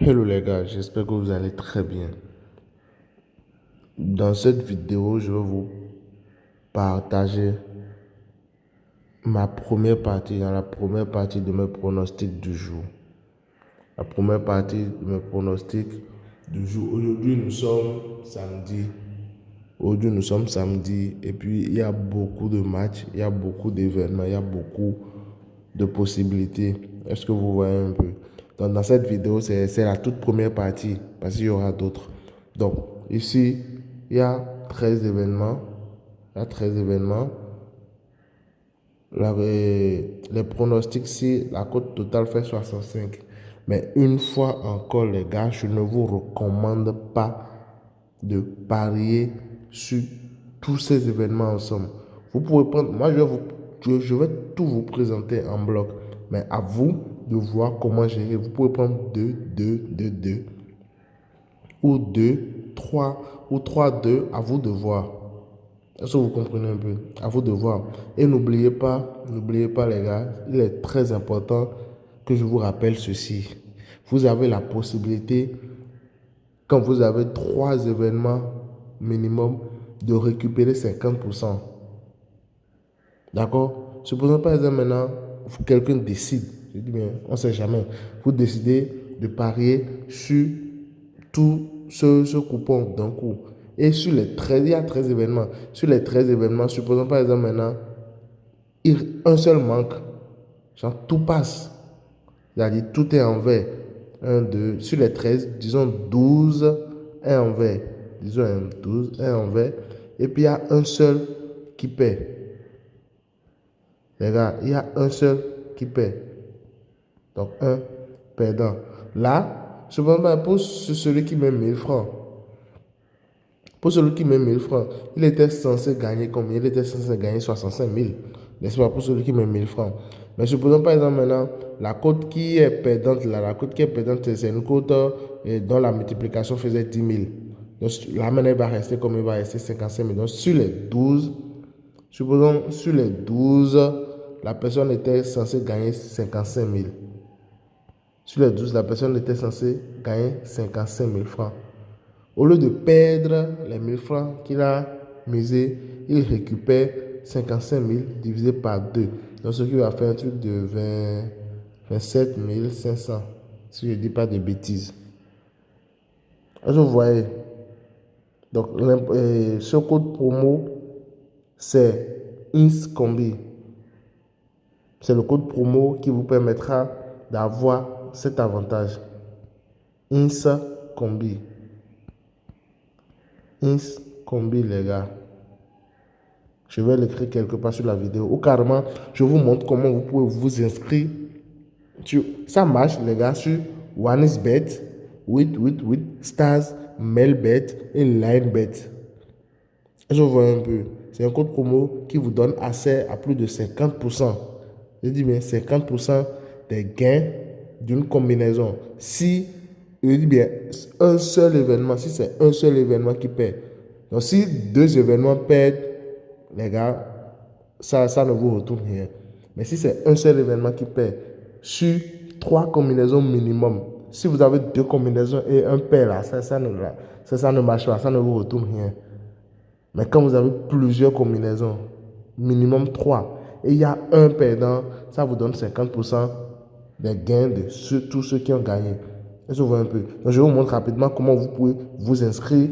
Hello les gars, j'espère que vous allez très bien. Dans cette vidéo, je vais vous partager ma première partie, dans la première partie de mes pronostics du jour. La première partie de mes pronostics du jour. Aujourd'hui, nous sommes samedi. Aujourd'hui, nous sommes samedi et puis il y a beaucoup de matchs, il y a beaucoup d'événements, il y a beaucoup de possibilités. Est-ce que vous voyez un peu? Donc, dans cette vidéo, c'est la toute première partie parce qu'il y aura d'autres. Donc, ici, il y a 13 événements. Il y a 13 événements. Les pronostics, si la cote totale fait 65. Mais une fois encore, les gars, je ne vous recommande pas de parier sur tous ces événements ensemble. Vous pouvez prendre, moi je vais tout vous présenter en bloc, mais à vous de voir comment gérer. Vous pouvez prendre 2, 2, 2, 2, ou 2, 3, ou 3, 2, à vous de voir. Est-ce que vous comprenez un peu? À vous de voir. Et n'oubliez pas les gars, il est très important que je vous rappelle ceci. Vous avez la possibilité, quand vous avez 3 événements minimum, de récupérer 50%. D'accord? Supposons par exemple maintenant, quelqu'un décide, je dis bien, on ne sait jamais, vous décidez de parier sur tout ce coupon d'un coup. Et sur les 13, il y a 13 événements. Sur les 13 événements, supposons par exemple maintenant, un seul manque. Genre tout passe. C'est-à-dire tout est en vert. 1, 2, sur les 13, disons 12 est en vert. Disons 12 est en vert. Et puis il y a un seul qui paie. Les gars, il y a un seul qui paie. Donc un perdant. Là, cependant, pour celui qui met 1000 francs, pour celui qui met 1000 francs, il était censé gagner combien? Il était censé gagner 65 000. N'est-ce pas? Pour celui qui met 1000 francs. Mais supposons par exemple maintenant, la cote qui est perdante, là, la cote qui est perdante, c'est une cote dont la multiplication faisait 10 000. Donc la monnaie va rester comme il va rester 55 000. Donc sur les 12, supposons sur les 12, la personne était censée gagner 55 000. Sur les 12, la personne était censée gagner 55 000 francs. Au lieu de perdre les 1000 francs qu'il a misé, il récupère 55 000 divisé par 2. Donc, ce qui va faire un truc de 27 500, si je ne dis pas de bêtises. Est-ce que vous voyez? Donc, ce code promo, c'est INSCOMBI. C'est le code promo qui vous permettra d'avoir cet avantage. INSCOMBI. INSCOMBI, les gars. Je vais l'écrire quelque part sur la vidéo. Ou carrément, je vous montre comment vous pouvez vous inscrire. Ça marche, les gars, sur OneXBet, with Stars, Melbet et Linebet. Je vois un peu. C'est un code promo qui vous donne accès à plus de 50%. Je dis bien 50% des gains d'une combinaison. Si, je dis bien, un seul événement, si c'est un seul événement qui perd. Donc, si 2 événements perdent, les gars, ça ne vous retourne rien. Mais si c'est un seul événement qui perd, sur 3 combinaisons minimum, si vous avez 2 combinaisons et un perd là, ça ne marche pas, ça ne vous retourne rien. Mais quand vous avez plusieurs combinaisons, minimum 3, et il y a un perdant, ça vous donne 50% des gains de tous ceux qui ont gagné. Est-ce que vous voyez un peu? Donc, je vous montre rapidement comment vous pouvez vous inscrire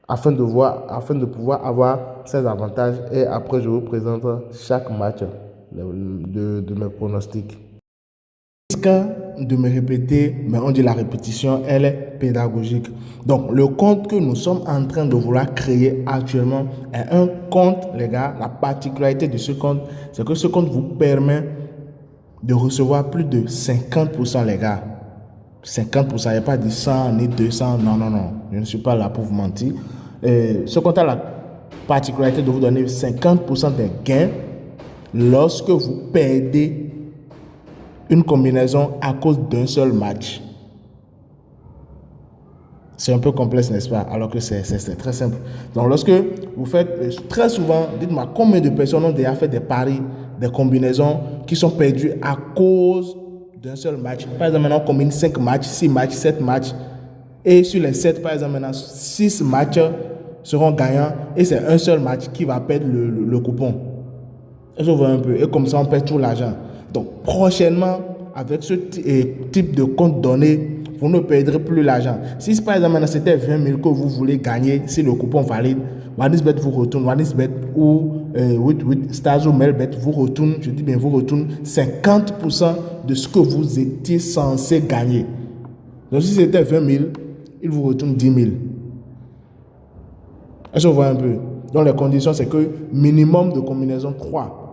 afin de pouvoir avoir ces avantages. Et après, je vous présente chaque match de mes pronostics. De me répéter, mais on dit la répétition, elle est pédagogique. Donc, le compte que nous sommes en train de vouloir créer actuellement est un compte, les gars. La particularité de ce compte, c'est que ce compte vous permet de recevoir plus de 50%, les gars. 50%, il n'y a pas de 100 ni 200, non, non, non. Je ne suis pas là pour vous mentir. Ce compte a la particularité de vous donner 50% des gains lorsque vous perdez une combinaison à cause d'un seul match. C'est un peu complexe, n'est-ce pas? Alors que c'est très simple. Donc, lorsque vous faites, très souvent, dites-moi combien de personnes ont déjà fait des paris, des combinaisons qui sont perdues à cause d'un seul match. Par exemple, maintenant, on combine 5 matchs, 6 matchs, 7 matchs. Et sur les 7, par exemple, maintenant, 6 matchs seront gagnants. Et c'est un seul match qui va perdre le coupon. Et je vois un peu. Et comme ça, on perd tout l'argent. Donc, prochainement, avec ce type de compte donné, vous ne perdrez plus l'argent. Si par exemple, c'était 20 000 que vous voulez gagner, si le coupon valide, OneXBet vous retourne, OneXBet ou 88 Stars ou Melbet vous retourne, je dis bien vous retourne 50% de ce que vous étiez censé gagner. Donc si c'était 20 000, il vous retourne 10 000. Est-ce que vous voyez un peu? Donc les conditions, c'est que minimum de combinaison 3.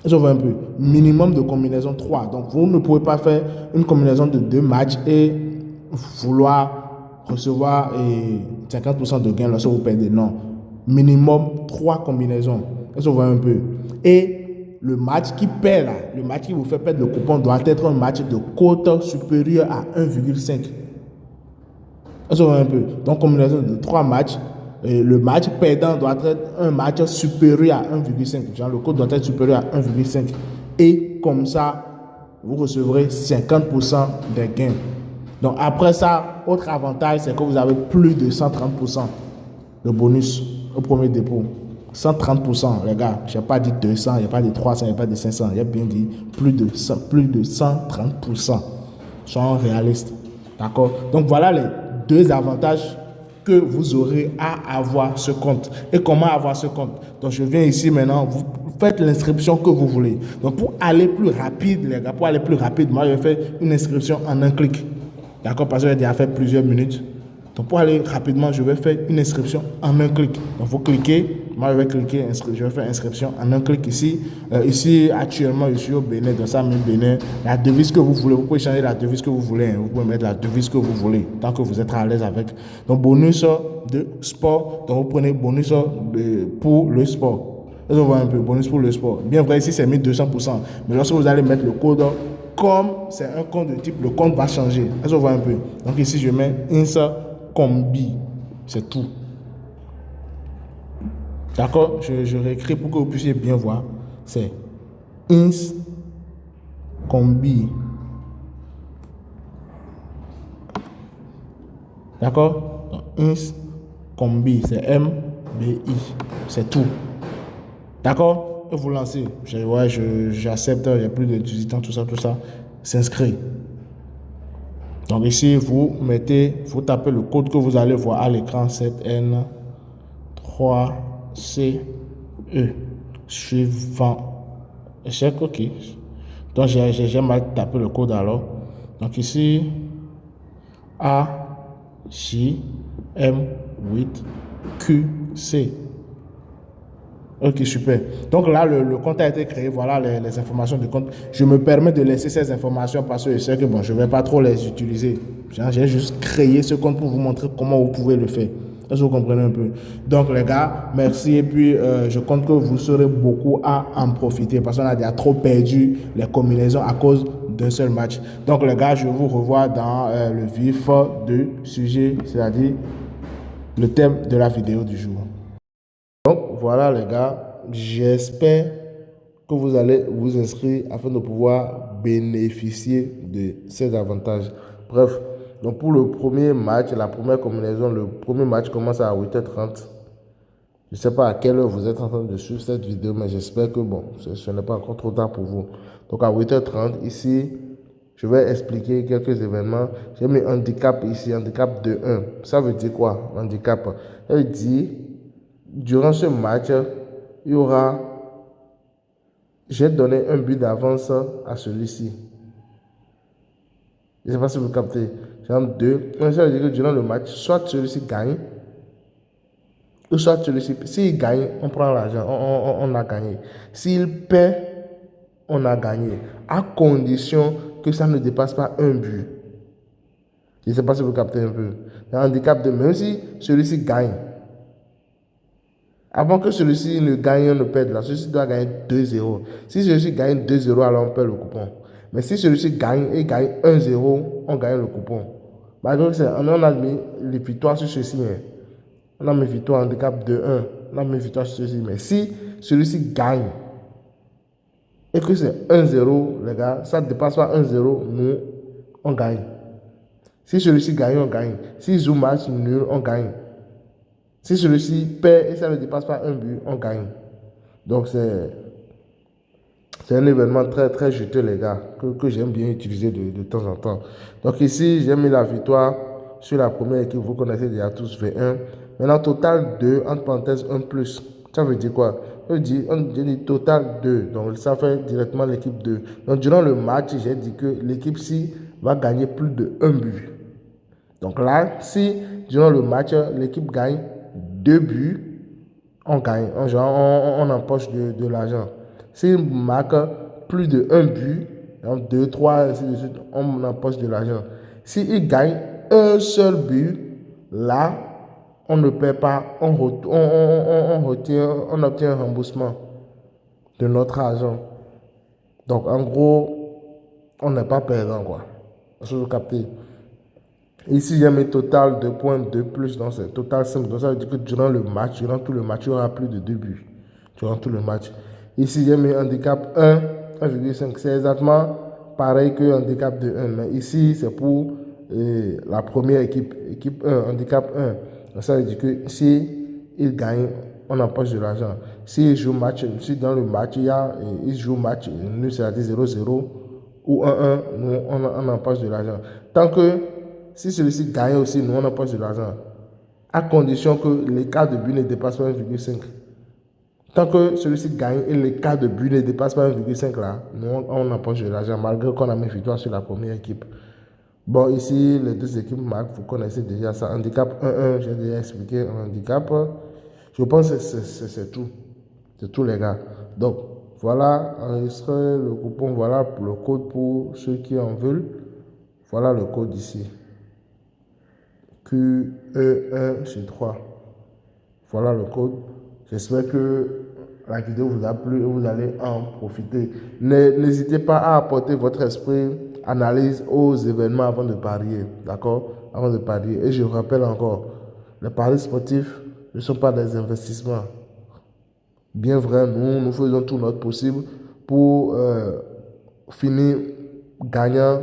Je vois un peu. Minimum de combinaison 3. Donc, vous ne pouvez pas faire une combinaison de 2 matchs et vouloir recevoir 50% de gain lorsque vous perdez. Non. Minimum 3 combinaisons. Je vois un peu. Et le match qui perd, là, le match qui vous fait perdre le coupon doit être un match de cote supérieure à 1,5. Je vois un peu. Donc, combinaison de 3 matchs. Le match perdant doit être un match supérieur à 1,5. Genre, le cote doit être supérieur à 1,5. Et comme ça, vous recevrez 50% des gains. Donc, après ça, autre avantage, c'est que vous avez plus de 130% de bonus au premier dépôt. 130%, les gars. Je n'ai pas dit 200, il n'y a pas dit 300, il n'y a pas dit 500. Il y a bien dit plus de 130%. Soyons réalistes. D'accord? Donc, voilà les 2 avantages que vous aurez à avoir ce compte. Et comment avoir ce compte? Donc, je viens ici maintenant, vous faites l'inscription que vous voulez. Donc, pour aller plus rapide, les gars, pour aller plus rapide, moi, je vais faire une inscription en un clic. D'accord? Parce que j'ai déjà fait plusieurs minutes. Donc, pour aller rapidement, je vais faire une inscription en un clic. Donc, vous cliquez. Moi, je vais cliquer, je vais faire inscription en un clic ici. Ici, actuellement, je suis au Bénin, dans ça même Bénin. La devise que vous voulez, vous pouvez changer la devise que vous voulez. Hein. Vous pouvez mettre la devise que vous voulez, tant que vous êtes à l'aise avec. Donc, bonus de sport. Donc, vous prenez bonus pour le sport. Là, on voit un peu, bonus pour le sport. Bien vrai, ici, c'est 1200%. Mais lorsque vous allez mettre le code, comme c'est un compte de type, le compte va changer. Là, on voit un peu. Donc, ici, je mets INSA Combi. C'est tout. D'accord? Je réécris pour que vous puissiez bien voir. C'est INS Combi. D'accord? INS Combi. C'est M-B-I. C'est tout. D'accord? Et vous lancez. J'accepte. Il n'y a plus de 18 ans, tout ça. S'inscrit. Donc ici, vous tapez le code que vous allez voir à l'écran, 7N3CE. Suivant. Échec, ok. Donc j'ai mal tapé le code alors. Donc ici, AJM8QC. Ok, super. Donc là, le compte a été créé. Voilà les informations du compte. Je me permets de laisser ces informations parce que je sais que bon, je ne vais pas trop les utiliser. J'ai juste créé ce compte pour vous montrer comment vous pouvez le faire. Est-ce que vous comprenez un peu? Donc les gars, merci. Et puis, je compte que vous serez beaucoup à en profiter parce qu'on a déjà trop perdu les combinaisons à cause d'un seul match. Donc les gars, je vous revois dans le vif du sujet, c'est-à-dire le thème de la vidéo du jour. Donc voilà les gars, j'espère que vous allez vous inscrire afin de pouvoir bénéficier de ces avantages. Bref, donc pour le premier match, la première combinaison, le premier match commence à 8h30. Je ne sais pas à quelle heure vous êtes en train de suivre cette vidéo, mais j'espère que bon, ce n'est pas encore trop tard pour vous. Donc à 8h30, ici, je vais expliquer quelques événements. J'ai mis handicap ici, handicap de 1. Ça veut dire quoi, handicap? Ça veut dire, durant ce match, il y aura, j'ai donné un but d'avance à celui-ci. Je ne sais pas si vous captez. Genre 2. Ça veut dire que durant le match, soit celui-ci gagne, ou soit celui-ci, s'il gagne, on prend l'argent, on a gagné. S'il perd, on a gagné. À condition que ça ne dépasse pas un but. Je ne sais pas si vous captez un peu. Le handicap de même si celui-ci gagne. Avant que celui-ci ne gagne, on ne perde là. Celui-ci doit gagner 2-0. Si celui-ci gagne 2-0, alors on perd le coupon. Mais si celui-ci gagne et gagne 1-0, on gagne le coupon. Malgré que on a mis les victoires sur ceci. Hein. On a mis victoire handicap de 1. On a mis victoire sur ceci. Mais si celui-ci gagne, et que c'est 1-0, les gars, ça ne dépasse pas 1-0, nous, on gagne. Si celui-ci gagne, on gagne. S'il joue match nul, on gagne. Si celui-ci perd et ça ne dépasse pas un but, on gagne. Donc c'est un événement très très juteux, les gars, que j'aime bien utiliser de temps en temps. Donc ici, j'ai mis la victoire sur la première équipe. Vous connaissez déjà tous V1. Maintenant, total 2, entre parenthèses 1 plus. Ça veut dire quoi? On dit total 2. Donc ça fait directement l'équipe 2. Donc durant le match, j'ai dit que l'équipe ci va gagner plus de 1 but. Donc là, si durant le match, l'équipe gagne 2 buts, on gagne. On empoche de l'argent. S'il marque plus de 1 but, donc 2, 3, ainsi de suite, on empoche de l'argent. S'il gagne un seul but, là, on ne perd pas, on obtient un remboursement de notre argent. Donc, en gros, on n'est pas perdant, quoi. Je vous captez. Ici, j'ai mis total 2 points, 2 plus, donc c'est total 5. Donc, ça veut dire que durant tout le match, il y aura plus de 2 buts. Durant tout le match. Ici, j'ai mis handicap 1, 1,5. C'est exactement pareil que handicap de 1. Mais ici, c'est pour la première équipe. Équipe 1, handicap 1. Donc, ça veut dire que si il gagne, on empoche de l'argent. S'il joue match, si dans le match, il joue match, nous, c'est-à-dire 0-0 ou 1-1, nous, on empoche de l'argent. Tant que si celui-ci gagne aussi, nous, on empoche de l'argent. À condition que l'écart de but ne dépasse pas 1,5. Tant que celui-ci gagne et l'écart de but ne dépasse pas 1,5 là, nous, on empoche de l'argent, malgré qu'on a mis victoire sur la première équipe. Bon, ici, les deux équipes marquent, vous connaissez déjà ça. Handicap 1-1, j'ai déjà expliqué un handicap. Je pense que c'est tout. C'est tout, les gars. Donc, voilà, enregistrez le coupon. Voilà le code pour ceux qui en veulent. Voilà le code ici. QE1C3. Voilà le code. J'espère que la vidéo vous a plu et vous allez en profiter. N'hésitez pas à apporter votre esprit analyse aux événements avant de parier. D'accord? Avant de parier. Et je rappelle encore, les paris sportifs ne sont pas des investissements. Bien vrai, nous faisons tout notre possible pour finir gagnant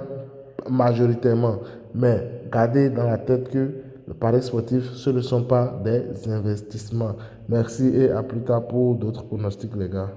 majoritairement. Mais gardez dans la tête que les paris sportifs, ce ne sont pas des investissements. Merci et à plus tard pour d'autres pronostics, les gars.